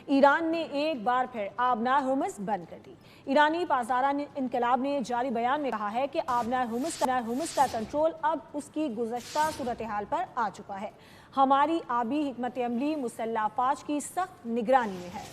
ایران نے ایک بار پھر آبنار ہرمز بند کر دی۔ ایرانی پاسداران انقلاب نے جاری بیان میں کہا ہے کہ آبنار ہرمز کا کنٹرول اب اس کی گزشتہ صورتحال پر آ چکا ہے۔ ہماری آبی حکمت عملی مسلح افواج کی سخت نگرانی میں ہے۔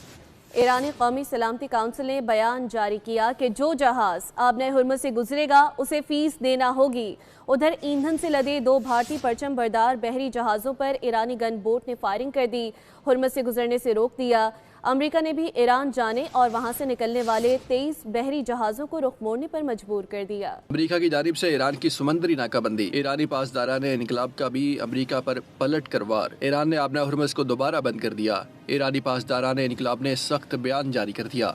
ایرانی قومی سلامتی کونسل نے بیان جاری کیا کہ جو جہاز آبنار ہرمز سے گزرے گا اسے فیس دینا ہوگی۔ ادھر ایندھن سے لدے 2 بھارتی پرچم بردار بحری جہازوں پر ایرانی گن بوٹ نے فائرنگ کر دی، ہرمز سے گزرنے سے روک دیا۔ امریکہ نے بھی ایران جانے اور وہاں سے نکلنے والے 23 بحری جہازوں کو رخ موڑنے پر مجبور کر دیا۔ امریکہ کی جانب سے ایران کی سمندری ناکہ بندی، ایرانی پاسداران انقلاب کا بھی امریکہ پر پلٹ کر وار۔ ایران نے آبنار ہرمز کو دوبارہ بند کر دیا۔ ایرانی پاسداران انقلاب نے سخت بیان جاری کر دیا،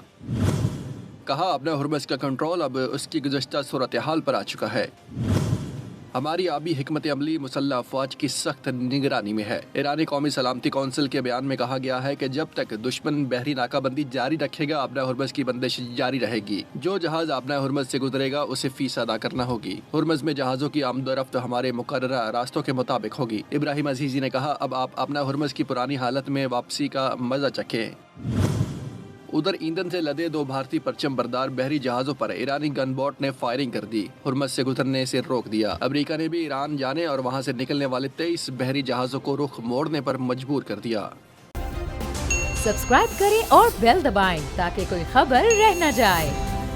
کہا آبنار ہرمز کا کنٹرول اب اس کی گزشتہ صورتحال پر آ چکا ہے۔ ہماری آبی حکمت عملی مسلح افواج کی سخت نگرانی میں ہے۔ ایرانی قومی سلامتی کونسل کے بیان میں کہا گیا ہے کہ جب تک دشمن بحری ناکہ بندی جاری رکھے گا آبنار ہرمز کی بندش جاری رہے گی۔ جو جہاز آبنار ہرمز سے گزرے گا اسے فیس ادا کرنا ہوگی۔ ہرمز میں جہازوں کی آمد و رفت ہمارے مقررہ راستوں کے مطابق ہوگی۔ ابراہیم عزیزی نے کہا اب آپ آبنار ہرمز کی پرانی حالت میں واپسی کا مزہ چکھیں۔ ادھر ایندھن سے لدے 2 بھارتی پرچم بردار بحری جہازوں پر ایرانی گن بوٹ نے فائرنگ کر دی، ہرمز سے گزرنے سے روک دیا۔ امریکہ نے بھی ایران جانے اور وہاں سے نکلنے والے 23 بحری جہازوں کو رخ موڑنے پر مجبور کر دیا۔ سبسکرائب کریں اور بیل دبائیں تاکہ کوئی خبر رہ نہ جائے۔